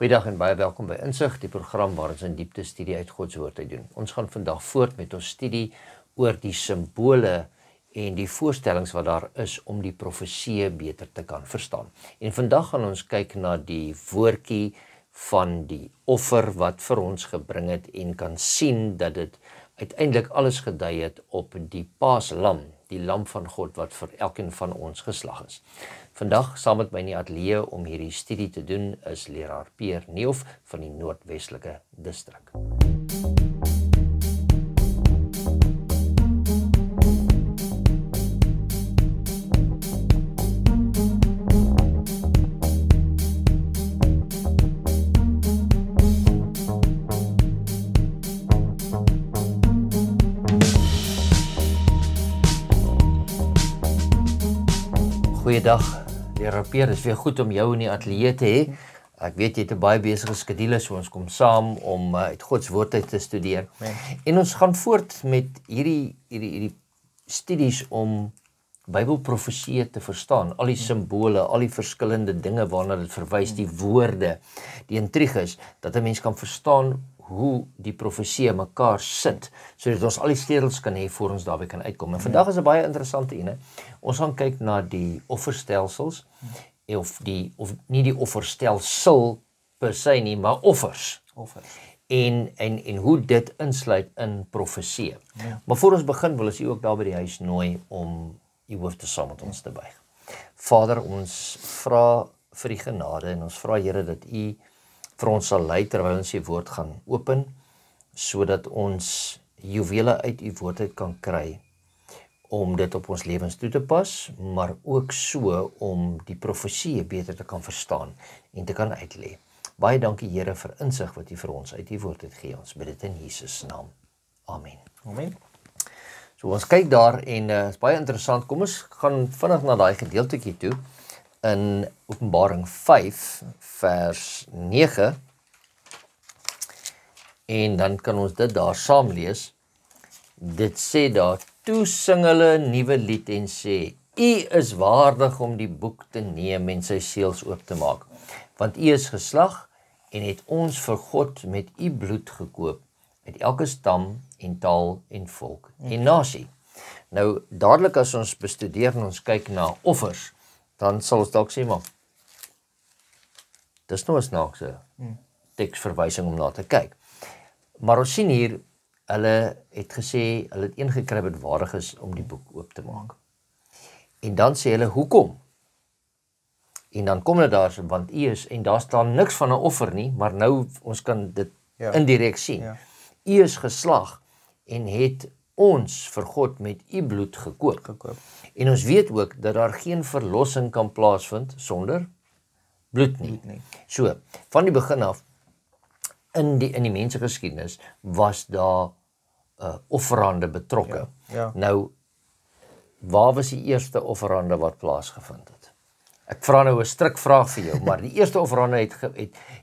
Goeiedag en baie welkom by Insig, die program waar ons in diepte studie uit God se woord uit doen. Ons gaan vandag voort met ons studie oor die simbole en die voorstellings wat daar is om die profeseë beter te kan verstaan. En vandag gaan ons kyk na die woordjie van die offer wat vir ons gebring het en kan sien dat dit uiteindelik alles gedui het op die paaslam, die lam van God wat vir elkeen van ons geslag is. Vandag saam met my in die ateljee om hierdie studie te doen is leraar Peer Niehoff van die Noordwestelike Distrik. Goeiedag, leraar Peer, dit is weer goed om jou in die ateljee te hê. Ek weet jy het 'n baie besige skedule, so ons kom saam om uit God se woord uit te studeer. En ons gaan voort met hierdie studies om Bybelprofeseë te verstaan, al die simbole, al die verskillende dinge waarna dit verwys, die woorde, die intriges, dat 'n mens kan verstaan hoe die profeseë mekaar sit, sodat ons al die sleutels kan hê voor ons daarby kan uitkom. En vandag is 'n baie interessante ene. Ons gaan kyk na die offerstelsels, of nie die offerstelsel per se nie, maar offers. En hoe dit insluit in profeseë. Ja. Maar voor ons begin wil ons u ook daar by die huis nooi om u hoofde saam met ons te buig. Vader, ons vra vir die genade en ons vra Here dat u vir ons sal lei terwyl ons u woord gaan open, sodat ons juwele uit u woord uit kan kry, om dit op ons lewens toe te pas, maar ook so om die profeseë beter te kan verstaan en te kan uitlê. Baie dankie Here vir insig wat u vir ons uit u woord het gegee. Ons bid dit in Jesus naam. Amen. Amen. So ons kyk daar en is baie interessant. Kom ons gaan vinnig na daai gedeeltetjie toe in Openbaring 5 vers 9 en dan kan ons dit daar saam lees. Dit sê daar, toe sing hulle 'n nuwe lied en sê, U is waardig om die boek te neem en sy seels oop te maak, want U is geslag en het ons vir God met U bloed gekoop, uit elke stam en taal en volk en nasie. Nou, dadelik as ons bestudeer en ons kyk na offers, dan sal ons dalk sê, maar dis nou 'n snaakse teksverwysing om na te kyk. Maar ons sien hier, hulle het gesê, hulle het een gekry wat waardig is om die boek oop te maak. En dan sê hulle, hoekom? En dan kom hulle daar, want U is, en daar staan niks van 'n offer nie, maar nou, ons kan dit indirek sien. Ja. U is geslag en het ons vir God met U bloed gekoop. En ons weet ook dat daar geen verlossing kan plaasvind sonder bloed nie. So, van die begin af, in die mensgeskiedenis was daar offerande betrokke. Ja. Nou, waar was die eerste offerande wat plaasgevind het? Ek vra nou 'n strikvraag vir jou, maar die eerste offerande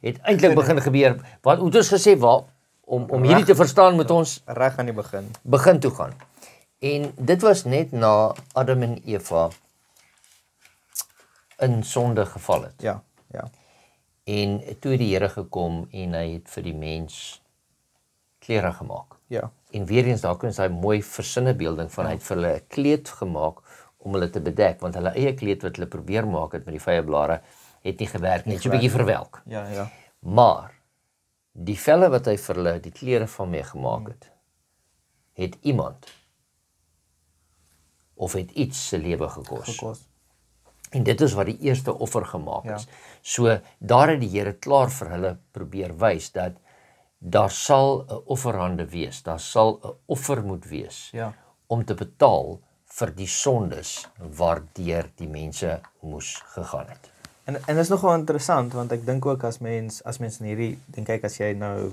het eintlik begin gebeur, wat het ons gesê, om hierdie te verstaan moet ons reg aan die begin toe gaan. En dit was net na Adam en Eva in sonde geval het. Ja. En toe het die Here gekom en hy het vir die mens klere gemaak. Ja. En weer eens daar kan ons daai mooi versinne beelding van hy het vir hulle 'n kleed gemaak om hulle te bedek, want hulle eie kleed wat hulle probeer maak het met die vye blare het nie gewerk nie, so 'n bietjie verwelk. Ja. Maar die velle wat hy vir hulle die klere van mee gemaak het iemand of het iets se lewe gekos. En dit is wat die eerste offer gemaak is. So daar het die Here klaar vir hulle probeer wys dat daar sal 'n offerande wees, daar sal 'n offer moet wees om te betaal vir die sondes waardeur die mense moes gegaan het. En is nogal interessant, want ek dink ook as mens in hierdie, kyk as jy nou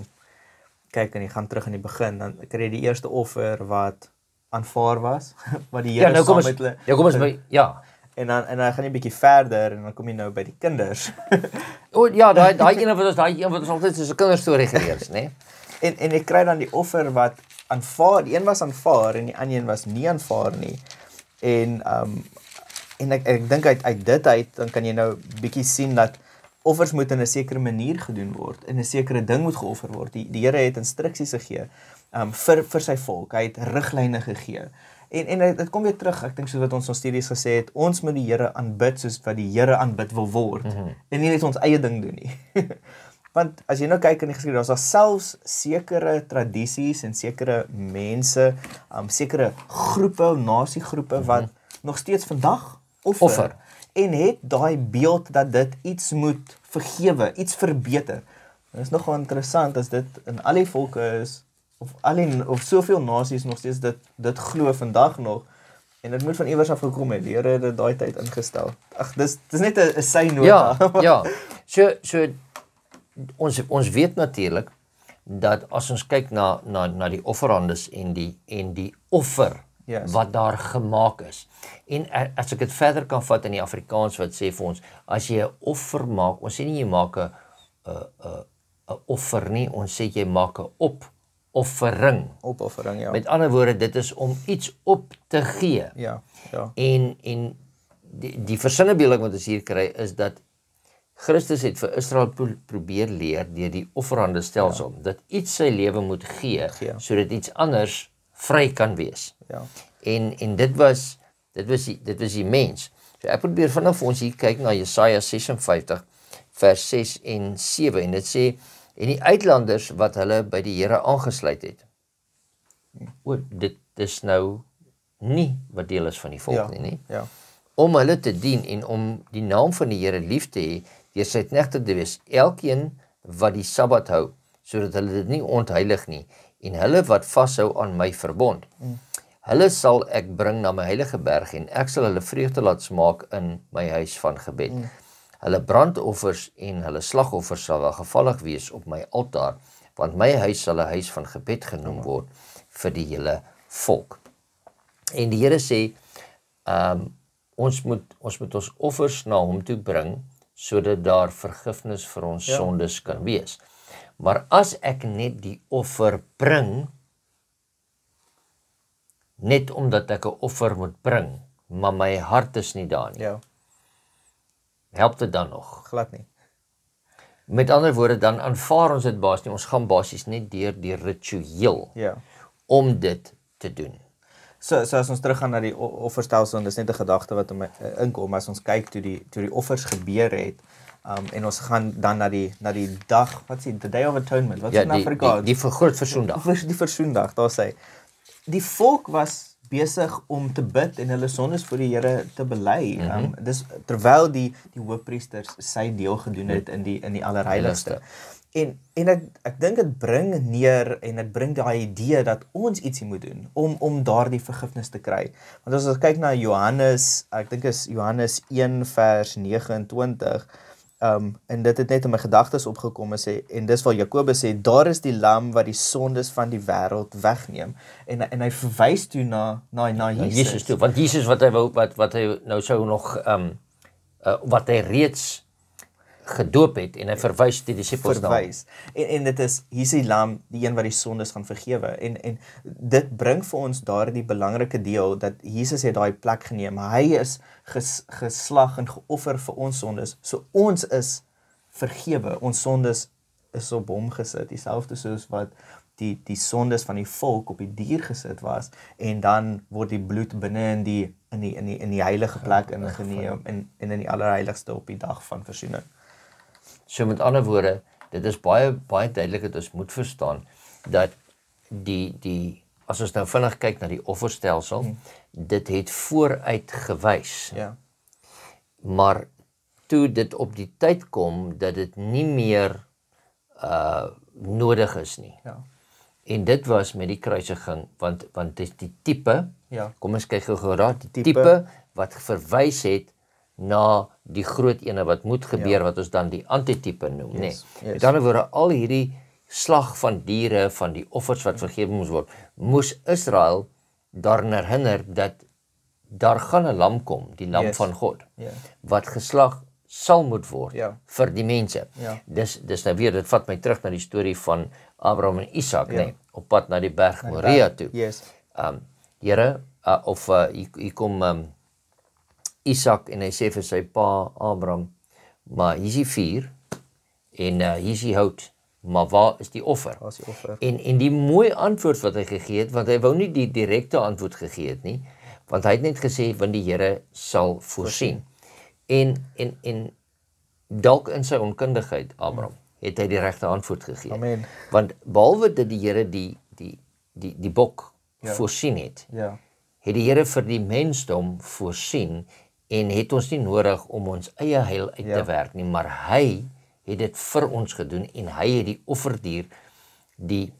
kyk en jy gaan terug in die begin, dan kry jy die eerste offer wat aanvaar was, wat die Here saam met hulle. En dan gaan jy 'n bietjie verder en dan kom jy nou by die kinders. daai een wat ons altyd soos 'n kinderstorie geleer het, né? En jy kry dan die offer wat aanvaar, die een was aanvaar en die ander een was nie aanvaar nie. En ek dink uit dit uit, dan kan jy nou bietjie sien dat offers moet in 'n sekere manier gedoen word, en 'n sekere ding moet geoffer word. Die Here het instruksies gegee vir sy volk. Hy het riglyne gegee. En dit kom weer terug, ek dink soos wat ons in studies gesê het, ons moet die Here aanbid soos wat die Here aanbid wil word, en nie net ons eie ding doen nie. Want as jy nou kyk in die geskiedenis, daar selfs sekere tradisies en sekere mense, sekere groepe, nasiegroepe wat nog steeds vandag offer. En het daai beeld dat dit iets moet vergewe, iets verbeter. En dit is nogal interessant as dit in al die volke is, of soveel nasies nog steeds dit glo vandag nog, en dit moet van iewers af gekom het. Die Here het dit daai tyd ingestel. Ag, dis net 'n synota. Ja. So ons weet natuurlik dat as ons kyk na die offerandes en die offer wat daar gemaak is. En as ek dit verder kan vat in die Afrikaans wat sê vir ons, as jy 'n offer maak, ons sê nie jy maak 'n offer nie, ons sê jy maak 'n opoffering. Opoffering, ja. Met ander woorde, dit is om iets op te gee. Ja. En die versinnebeelding wat ons hier kry is dat Christus het vir Israel probeer leer deur die offerande stelsel, dat iets sy lewe moet gee, sodat iets anders vry kan wees. Ja. En dit was die mens. So ek probeer vanaf ons hier kyk na Jesaja 56 vers 6 en 7 en dit sê, en die uitlanders wat hulle by die Here aangesluit het. Dit is nou nie wat deel is van die volk nie. Ja. Om hulle te dien en om die naam van die Here lief te hê, deur sy knegte te wees, elkeen wat die Sabbat hou, sodat hulle dit nie ontheilig nie, en hulle wat vashou aan my verbond. Hulle sal ek bring na my heilige berg, en ek sal hulle vreugde laat smaak in my huis van gebed. Hulle brandoffers en hulle slagoffers sal welgevallig wees op my altaar, want my huis sal 'n huis van gebed genoem word vir die hele volk. En die Here sê, ons moet ons offers na hom toe bring, sodat daar vergifnis vir ons sondes kan wees. Maar as ek net die offer bring, net omdat ek 'n offer moet bring, maar my hart is nie daar nie. Help dit dan nog? Glad nie. Met ander woorde, dan aanvaar ons dit basies nie, ons gaan basies net deur die ritueel om dit te doen. So as ons teruggaan na die offerstelsel, en dis net 'n gedagte wat in my inkom, as ons kyk toe die offers gebeur het, en ons gaan dan na die dag, wat sê, the Day of Atonement, wat is in Afrikaans? Die groot versoendag. Die versoendag, daar sê. Die volk was besig om te bid en hulle sondes voor die Here te bely. Dis terwyl die hoofpriesters sy deel gedoen het in die allerheiligste. En ek dink dit bring neer en dit bring daai idee dat ons ietsie moet doen om daardie vergifnis te kry. Want as ons kyk na Johannes, ek dink is Johannes 1 vers 29, en dit het net in my gedagtes opgekom en dis waar Jakobus sê, daar is die lam wat die sondes van die wêreld wegneem. En hy verwys toe na Jesus toe, want Jesus wat hy nou sou nog wat hy reeds gedoop het en hy verwys die disippels na. En dit is, hier is die lam, die een wat die sondes gaan vergewe. En dit bring vir ons daardie belangrike deel, dat Jesus het daai plek geneem. Hy is geslag en geoffer vir ons sondes. So ons is vergewe. Ons sondes is op hom gesit. Dieselfde soos wat die sondes van die volk op die dier gesit was. En dan word die bloed binne in die heilige plek ingeneem en in die allerheiligste op die dag van versoening. So met ander woorde, dit is baie duidelik dat ons moet verstaan dat as ons nou vinnig kyk na die offerstelsel, dit het vooruit gewys. Ja. Maar toe dit op die tyd kom dat dit nie meer nodig is nie. Ja. En dit was met die kruisiging, want dit is die tipe, kom ons kyk gou daar, die tipe wat verwys het na die groot ene wat moet gebeur, wat ons dan die antitipe noem, Met ander woorde, al hierdie slag van diere, van die offers wat vergewe moes word, moes Israel daaraan herinner dat daar gaan 'n lam kom, die lam van God, wat geslag sal moet word vir die mense. Dis nou weer, dit vat my terug na die storie van Abraham en Isak, op pad na die berg Moria toe. Here, hier kom Isak en hy sê vir sy pa Abraham, maar hier is die vuur, En hier is die hout, maar waar is die offer? As die offer. En die mooi antwoord wat hy gegee het, want hy wou nie die direkte antwoord gegee het nie, want hy het net gesê, want die Here sal voorsien. En dalk in sy onkundigheid, Abraham, het hy die regte antwoord gegee. Amen. Want behalwe dat die Here die bok voorsien het, het die Here vir die mensdom voorsien en het ons nie nodig om ons eie heil uit te werk nie, maar hy het dit vir ons gedoen en hy het die offerdier, die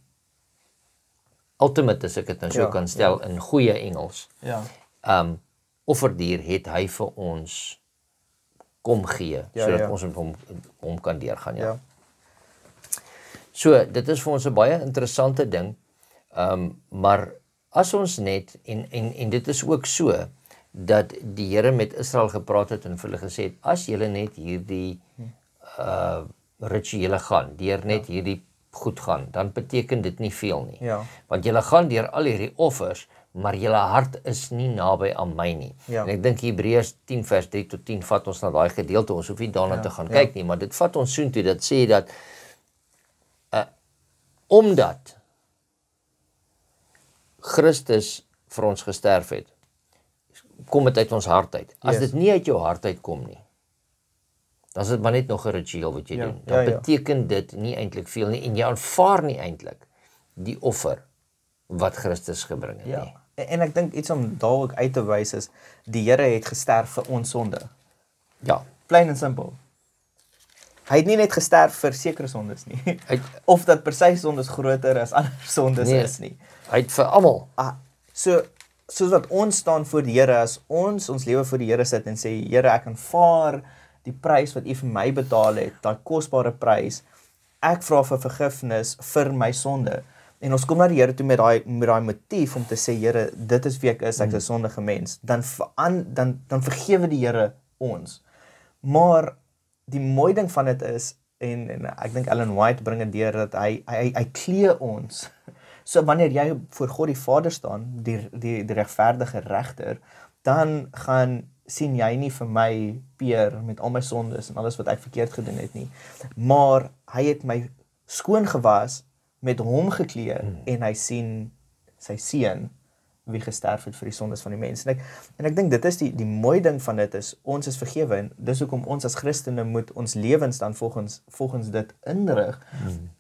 ultimate, as ek dit nou so kan stel in goeie Engels, offerdier het hy vir ons kom gee, sodat ons met hom kan deurgaan. So, dit is vir ons 'n baie interessante ding, maar as ons net, en dit is ook so, dat die Here met Israel gepraat het en vir hulle gesê het, as julle net hierdie rituele gaan, deur net hierdie goed gaan, dan beteken dit nie veel nie. Want julle gaan deur al hierdie offers, maar julle hart is nie naby aan my nie. En ek dink Hebreërs 10 vers 3 tot 10 vat ons na daai gedeelte, ons hoef nie daarna te gaan kyk nie, maar dit vat ons soontoe, dat sê dat omdat Christus vir ons gesterf het, kom dit uit ons hart uit. As dit nie uit jou hart uit kom nie, dan is dit maar net nog 'n ritueel wat jy doen. Dan beteken dit nie eintlik veel nie, en jy aanvaar nie eintlik die offer wat Christus gebring het nie. En ek dink iets om daar ook uit te wys is, die Here het gesterf vir ons sonde. Plain and simple. Hy het nie net gesterf vir sekere sondes nie, of dat per sy sondes groter as ander sondes is nie. Hy het vir almal. Soos wat ons staan voor die Here, as ons lewe voor die Here sit en sê, Here, ek aanvaar die prys wat U vir my betaal het, daai kosbare prys, ek vra vir vergifnis vir my sonde. En ons kom na die Here toe met daai motief om te sê, Here, dit is wie ek is 'n sondige mens. Dan vergewe die Here ons. Maar die mooi ding van dit is, en ek dink Ellen White bring dit deur, dat hy klee ons. So wanneer jy voor God die Vader staan, die regverdige regter, dan gaan sien jy nie vir my Peer met al my sondes en alles wat ek verkeerd gedoen het nie, maar hy het my skoon gewas, met hom geklee, en hy sien sy seun wie gesterf het vir die sondes van die mens. En ek dink dit is die mooi ding van dit is, ons is vergewe, en dis hoekom ons as Christene moet ons lewens dan volgens dit inrig,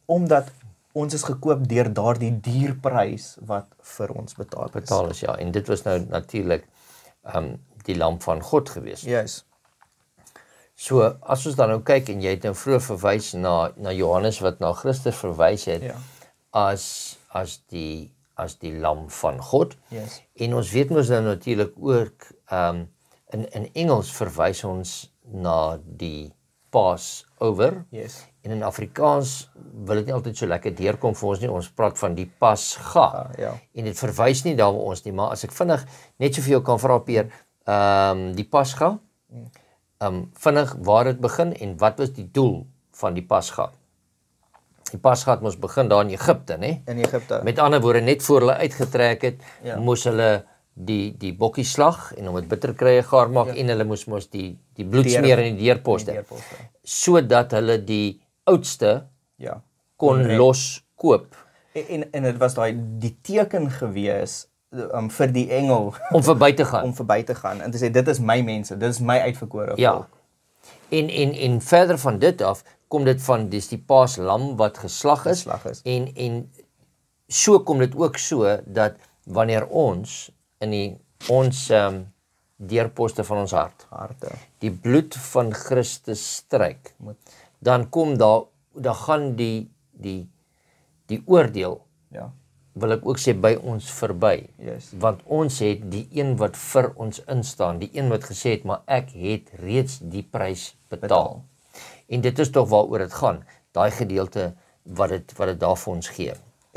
omdat ons is gekoop deur daardie dierprys wat vir ons betaal is. En dit was nou natuurlik die lam van God gewees. So, as ons dan nou kyk, en jy het nou vroeër verwys na Johannes wat na Christus verwys het, as die lam van God. En ons weet mos nou natuurlik ook, in Engels verwys ons na die Passover, en in Afrikaans wil dit nie altyd so lekker deurkom vir ons nie, ons praat van die Pasga, en dit verwys nie daarby ons nie, maar as ek vinnig net so vir jou kan vra, Peer, die Pasga, vinnig waar het begin, en wat was die doel van die Pasga? Die Pasga het mos begin daar in Egipte, né? In Egipte. Met ander woorde, net voor hulle uitgetrek het, moes hulle die bokkie slag, en om het bitterkrye gaar maak, en hulle moes die bloed smeer in die deurposte, sodat hulle die oudste kon loskoop. En dit was die teken gewees, vir die engel, om verby te gaan. En te sê, dit is my mense, dit is my uitverkore volk. En verder van dit af, kom dit van, dis die paaslam wat geslag is, en so kom dit ook so, dat wanneer ons, in ons deurposte van ons harte, die bloed van Christus stryk, dan kom dan gaan die oordeel, wil ek ook sê, by ons verby, want ons het die een wat vir ons instaan, die een wat gesê het, maar ek het reeds die prys betaal. En dit is toch waaroor het gaan, daai gedeelte wat het daar vir ons gee.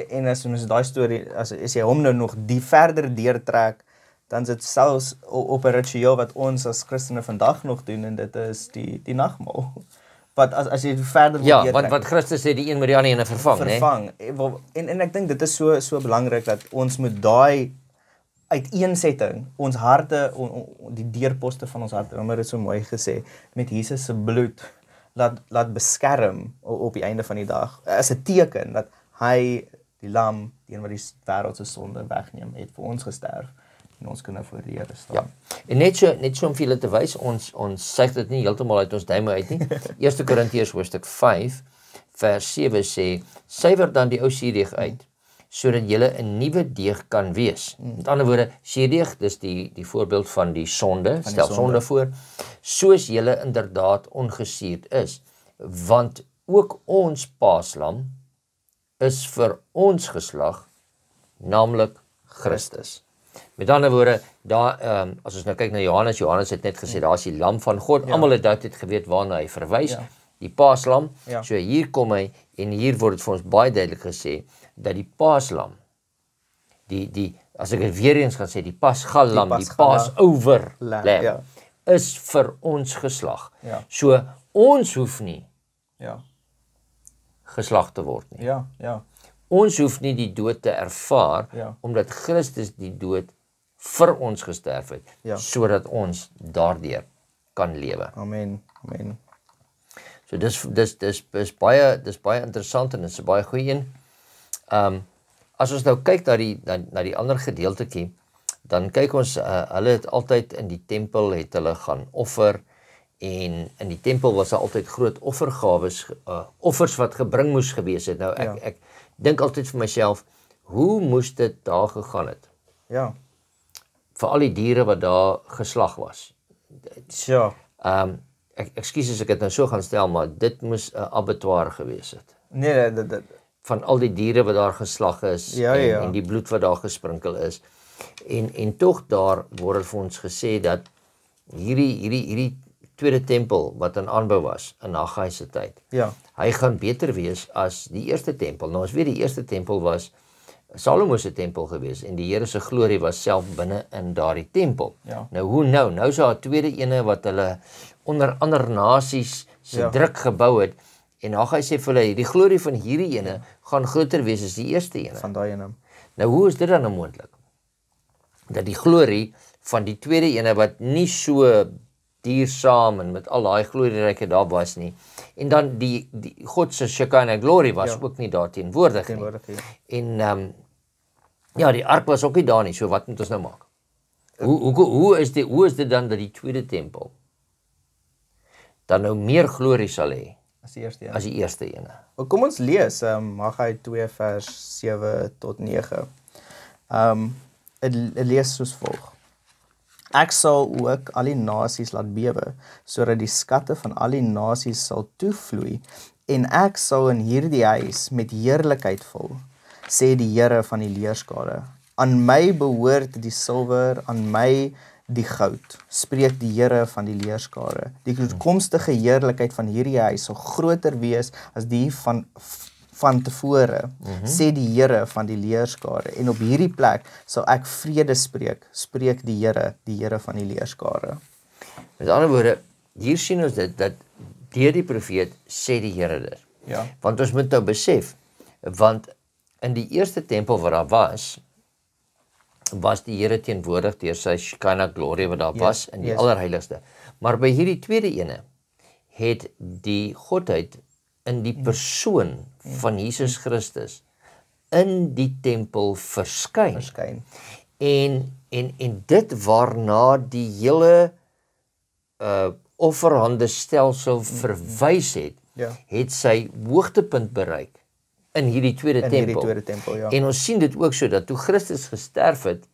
En as ons daai storie, as jy hom nou nog die verder deurtrek, dan is dit selfs op 'n ritueel wat ons as Christene vandag nog doen, en dit is die nagmaal. Wat as jy verder wil deurtrek. Wat Christus sê, die een met die ander ene vervang. En ek dink dit is so belangrik, dat ons moet daai uiteensetting, ons harte, die deurposte van ons harte, maar dit so mooi gesê, met Jesus se bloed, laat beskerm op die einde van die dag, as 'n teken dat hy, die lam, die een wat die wêreld se sonde wegneem, het vir ons gesterf en ons kan nou voor die Here staan. Ja. En net so om vir julle te wys, ons sê dit nie heeltemal uit ons duime uit nie. 1 Korintiërs hoofstuk 5 vers 7 sê, suiwer dan die ou suurdeeg uit, sodat julle 'n nuwe deeg kan wees. Met ander woorde, suurdeeg, dis die voorbeeld van die sonde, stel sonde voor, soos julle inderdaad ongesuurd is, want ook ons paaslam is vir ons geslag, naamlik Christus. Met ander woorde, daar, as ons nou kyk na Johannes het net gesê, daar is die lam van God, almal het dit geweet waarna hy verwys, die paaslam, so hier kom hy, en hier word dit vir ons baie duidelik gesê, dat die paaslam, as ek het weer eens gaan sê, die pasgalam, die Passover lamb, is vir ons geslag. So, ons hoef nie geslag te word nie. Ons hoef nie die dood te ervaar, omdat Christus die dood vir ons gesterf het, sodat ons daardeur kan lewe. Amen. So dis baie interessant en dis 'n baie goeie een. As ons nou kyk na die ander gedeeltetjie, dan kyk ons, hulle het altyd in die tempel het hulle gaan offer, en in die tempel was daar altyd groot offergawes, offers wat gebring moes gewees het. Nou ek dink altyd vir myself, hoe moes dit daar gegaan het? Vir al die diere wat daar geslag was. Ekskuus as ek dit nou so gaan stel, maar dit moes 'n abattoir gewees het. Nee, Van al die diere wat daar geslag is, en die bloed wat daar gesprinkel is. En tog daar word vir ons gesê dat hierdie tweede tempel wat in aanbou was in Haggai se tyd. Hy gaan beter wees as die eerste tempel. Nou ons weet die eerste tempel was Salomo se tempel gewees en die Here se glorie was self binne in daardie tempel. Nou hoe nou? Nou is daar 'n tweede ene wat hulle onder ander nasies se druk gebou het. En Haggai sê vir hulle, die glorie van hierdie ene gaan groter wees as die eerste ene. Van daai ene. Nou hoe is dit dan moontlik? Dat die glorie van die tweede ene wat nie so diersaam en met al daai glorieryke daar was nie. En dan die God se Shekinah glory was ook nie daar teenwoordig nie. En die ark was ook nie daar nie. So wat moet ons nou maak? Hoe is dit dan dat die tweede tempel dan nou meer glorie sal hê as die eerste ene? Kom ons lees Haggai 2 vers 7 tot 9. Het lees soos volg. Ek sal ook al die nasies laat bewe, sodat die skatte van al die nasies sal toevloei, en ek sal in hierdie huis met heerlikheid vul, sê die Here van die leerskare. Aan my behoort die silwer, aan my die goud, spreek die Here van die leerskare. Die toekomstige heerlikheid van hierdie huis sal groter wees as die van tevore, sê die Here van die leerskare. En op hierdie plek sal ek vrede spreek die Here van die leerskare. Met ander woorde, hier sien ons dit, dat deur die profeet sê die Here dit. Want ons moet nou besef, want in die eerste tempel wat daar was die Here teenwoordig deur sy Shekinah glory wat daar was in die allerheiligste. Maar by hierdie tweede ene het die godheid in die persoon van Jesus Christus in die tempel verskyn. En dit waarna die hele offerhande stelsel verwys het sy hoogtepunt bereik in hierdie tweede tempel. En ons sien dit ook so, dat toe Christus gesterf het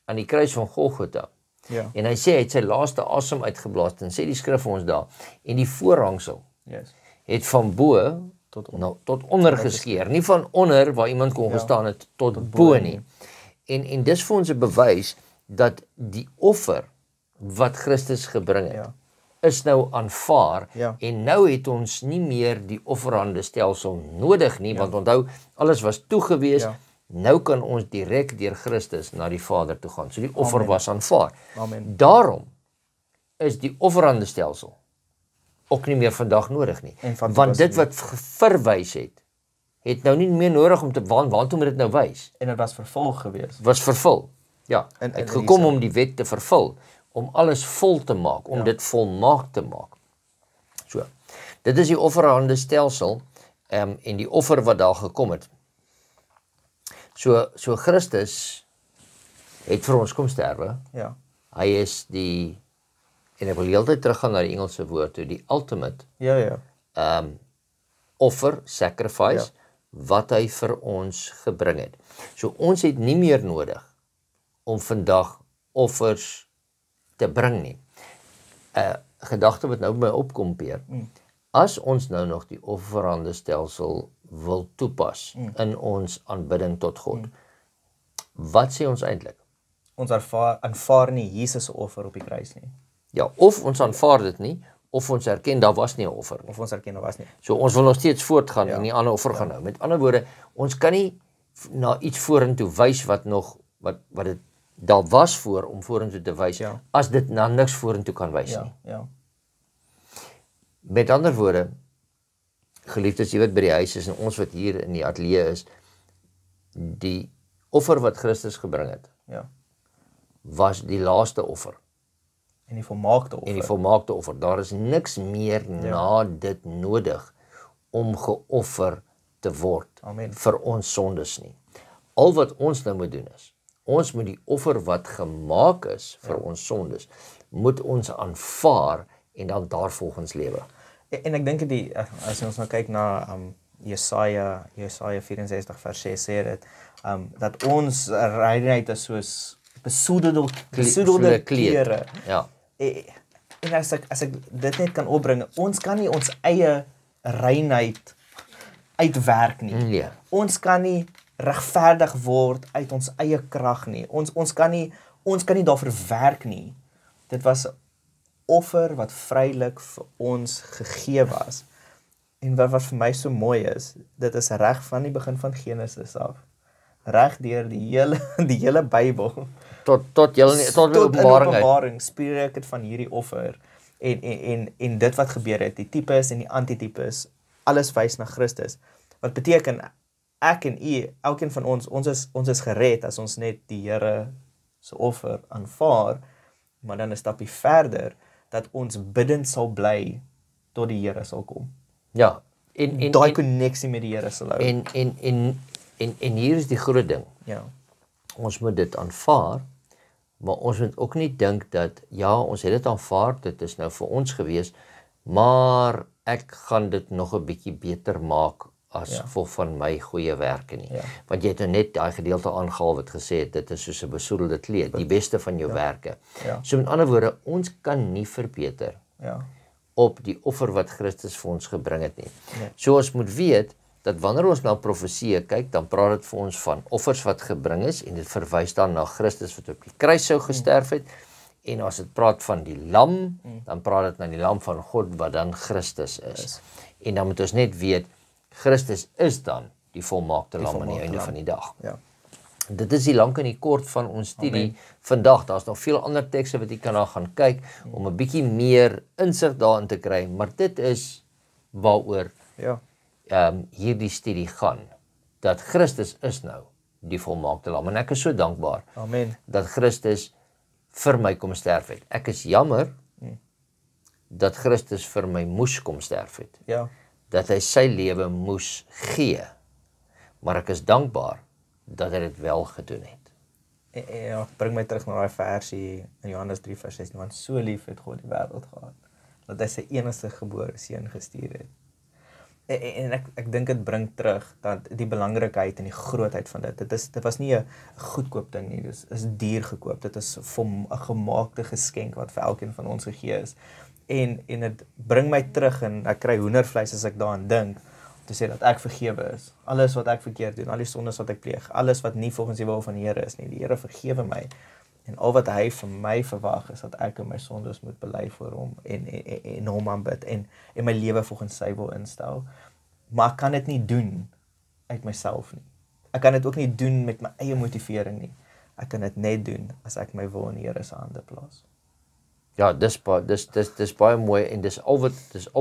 aan die kruis van Golgotha, en hy sê, hy het sy laaste asem uitgeblaas, en sê die skrif vir ons daar, en die voorhangsel het van bo tot onder geskeer, nie van onder waar iemand kon gestaan het, tot bo nie. En dis vir ons 'n bewys, dat die offer wat Christus gebring het, is nou aanvaar, en nou het ons nie meer die offerhande stelsel nodig nie, want onthou, alles was toegewees, nou kan ons direk deur Christus na die Vader toe gaan. So die offer was aanvaar. Daarom is die offerhande stelsel ook nie meer vandag nodig nie. Want dit wat verwys het nou nie meer nodig om te waartoe moet dit nou wys? En dit was vervul gewees. Was vervul. Ja, het gekom om die wet te vervul, om alles vol te maak, om dit volmaak te maak. So. Dit is die offerhande stelsel en die offer wat daar gekom het. So Christus het vir ons kom sterwe. Ja. Hy is en ek wil heeltyd teruggaan na die Engelse woord toe, die ultimate Ja. offer, sacrifice, wat hy vir ons gebring het. So ons het nie meer nodig om vandag offers te bring nie. Gedagte wat nou by my opkom, Peer, as ons nou nog die offerhande stelsel wil toepas in ons aanbidding tot God, wat sê ons eintlik? Ons aanvaar nie Jesus se offer op die kruis nie. Ja, of ons aanvaar dit nie, of ons erken daar was nie 'n offer nie. Of ons erken daar was nie. So ons wil nog steeds voortgaan en die ander offer gaan nou. Met ander woorde, ons kan nie na iets vorentoe wys wat dit daar was voor om vorentoe te wys, as dit na niks vorentoe kan wys nie. Ja. Met ander woorde, geliefdes, jy wat by die huis is en ons wat hier in die ateljee is, die offer wat Christus gebring het, was die laaste offer. En die volmaakte offer. Daar is niks meer na dit nodig om geoffer te word vir ons sondes nie. Al wat ons nou moet doen is, ons moet die offer wat gemaak is vir ons sondes, moet ons aanvaar en dan daarvolgens lewe. En ek dink as ons nou kyk na Jesaja 64 vers 6 sê dit, dat ons reinheid is soos besoedelde klere. Ja. En as ek dit net kan opbring, ons kan nie ons eie reinheid uitwerk nie. Nee. Ons kan nie regverdig word uit ons eie krag nie. Ons kan nie daarvoor werk nie. Dit was 'n offer wat vrylik vir ons gegee was. En wat vir my so mooi is, dit is reg van die begin van Genesis af. Reg deur die hele Bybel. Tot Openbaring spreek dit van hierdie offer. En dit wat gebeur het, die tipes en die antitipes, alles wys na Christus. Wat beteken ek en u, elkeen van ons is gered as ons net die Here se offer aanvaar, maar dan 'n stapie verder dat ons bidend sal bly tot die Here sal kom. Ja, daai koneksie met die Here sal hou. En hier is die groot ding. Ja. Ons moet dit aanvaar, maar ons moet ook nie dink dat ons het dit aanvaar, dit is nou vir ons gewees, maar ek gaan dit nog 'n bietjie beter maak as gevolg van my goeie werke nie. Want jy het nou net daai gedeelte aangehaal wat gesê het, dit is soos 'n besoedelde kleed, die beste van jou werke. So met ander woorde, ons kan nie verbeter op die offer wat Christus vir ons gebring het nie. So ons moet weet, dat wanneer ons na profeseë kyk, dan praat dit vir ons van offers wat gebring is, en dit verwys dan na Christus wat op die kruis sou gesterf het, en as dit praat van die lam, dan praat dit na die lam van God, wat dan Christus is. En dan moet ons net weet, Christus is dan die volmaakte lam aan die einde van die dag. Ja. Dit is die lank en die kort van ons studie vandag. Daar's nog veel ander tekste wat jy kan na gaan kyk, om 'n bietjie meer insig daarin te kry, maar dit is waaroor hierdie studie gaan, dat Christus is nou die volmaakte lam, en ek is so dankbaar dat Christus vir my kom sterf het. Ek is jammer dat Christus vir my moes kom sterf het, dat hy sy lewe moes gee, maar ek is dankbaar dat hy dit wel gedoen het. Ja, bring my terug na daai versie in Johannes 3 vers 16, want so lief het God die wêreld gehad, dat hy sy enigste gebore seun gestuur het. En ek dink dit bring terug dat die belangrikheid en die grootheid van dit. Dit was nie 'n goedkoop ding nie, dit is duur gekoop. Dit is 'n gemaakte geskenk wat vir elkeen van ons gegee is. En dit bring my terug en ek kry hoendervleis as ek daaraan dink, om te sê dat ek vergewe is. Alles wat ek verkeerd doen, al die sondes wat ek pleeg, alles wat nie volgens die wil van die Here is nie. Die Here vergewe my. En al wat hy van my verwag is dat ek in my sondes moet bely voor hom en hom aanbid en my lewe volgens sy wil instel. Maar ek kan dit nie doen uit myself nie. Ek kan dit ook nie doen met my eie motivering nie. Ek kan dit net doen as ek my wil in die Here se hande plaas. Ja, dis baie mooi en dis al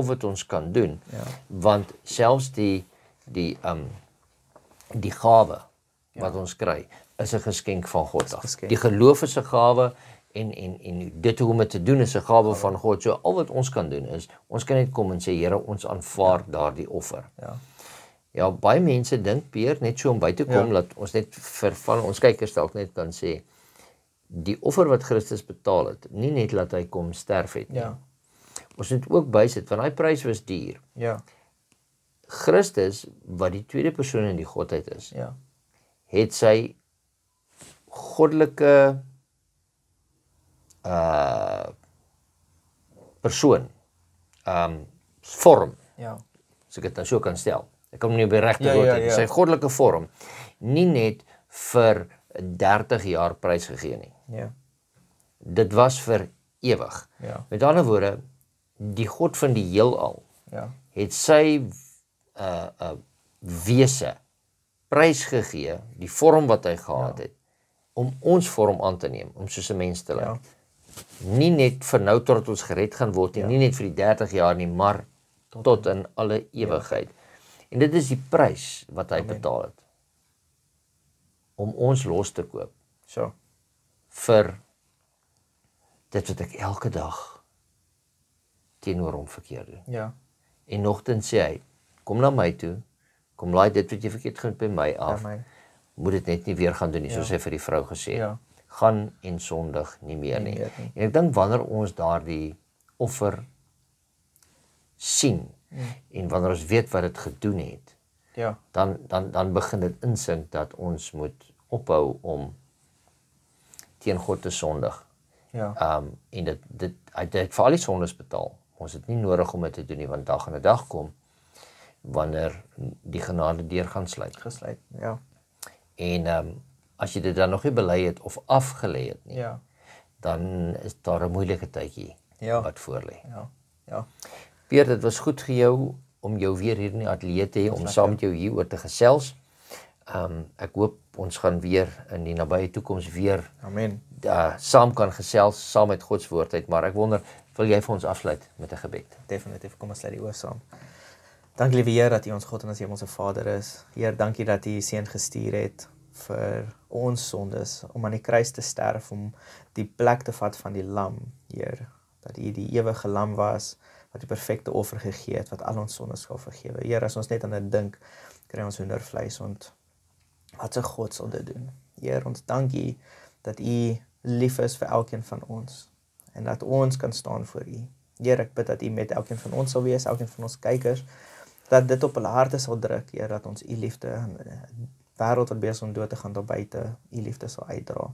wat ons kan doen. Want selfs die gawe wat ons kry, is 'n geskenk van God af. Die geloof is 'n gawe en dit hoe om dit te doen is 'n gawe van God. So al wat ons kan doen is, ons kan net kom en sê, Here, ons aanvaar daardie offer. Ja, baie mense dink, Peer, net so om by te kom, dat ons net van ons kykers dalk net kan sê, die offer wat Christus betaal het, nie net laat hy kom sterf het nie. Ons moet ook bysit, want hy prys was duur. Christus, wat die tweede persoon in die Godheid is, het sy goddelike persoon, vorm, as ek dit nou so kan stel, ek kan nie op die regte woord hê, sy goddelike vorm, nie net vir 30 jaar prys gegee nie. Dit was vir ewig. Met ander woorde, die God van die heelal het sy wese prys gegee, die vorm wat hy gehad het, om ons vorm aan te neem, om soos 'n mens te lyk. Nie net vir nou tot ons gered gaan word, nie net vir die 30 jaar nie, maar tot in alle ewigheid. En dit is die prys wat hy betaal het, om ons los te koop, vir dit wat ek elke dag teenoor hom verkeerd doen. En nogtans sê hy, kom na my toe, kom laai dit wat jy verkeerd gaan by my af, moet dit net nie weer gaan doen nie, soos hy vir die vrou gesê het. Gaan en sondig nie meer nie. En ek dink wanneer ons daardie offer sien, en wanneer ons weet wat dit gedoen het, dan begin dit insink dat ons moet ophou om teen God te sondig. En hy het vir al die sondes betaal. Ons het nie nodig om dit te doen nie, want dag aan 'n dag kom, wanneer die genade deur gaan sluit. En as jy dit dan nog nie bely het of afgelê het nie, dan is daar 'n moeilike tydjie wat voor lê. Peer, dit was goed vir jou om jou weer hier in die ateljee te hê, om saam met jou hieroor te gesels. Ek hoop ons gaan weer in die nabye toekoms weer saam kan gesels, saam met Gods woord uit, maar ek wonder, wil jy vir ons afsluit met 'n gebed? Definitief, kom ons sluit die oë saam. Dank liewe Heer dat U ons God en ons hemelse Vader is. Heer, dankie dat U U seun gestuur het vir ons sondes, om aan die kruis te sterf, om die plek te vat van die lam, Heer, dat U die ewige lam was, wat die perfekte offer gegee het, wat al ons sondes sal vergewe. Heer, as ons net aan dit dink, kry ons hoendervleis, want wat 'n God sal dit doen. Heer, ons dank U dat U lief is vir elkeen van ons, en dat ons kan staan voor U. Heer, ek bid dat U met elkeen van ons sal wees, elkeen van ons kykers, dat dit op hulle harte sal druk, Heer, dat ons U liefde in 'n wêreld wat besig om dood te gaan daar buite, U liefde sal uitdra.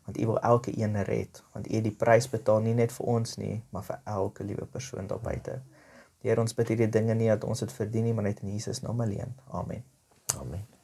Want U wil elke een red, want U het die prys betaal nie net vir ons nie, maar vir elke liewe persoon daar buite. Heer, ons bid hierdie dinge nie dat ons dit verdien nie, maar net in Jesus naam alleen. Amen. Amen.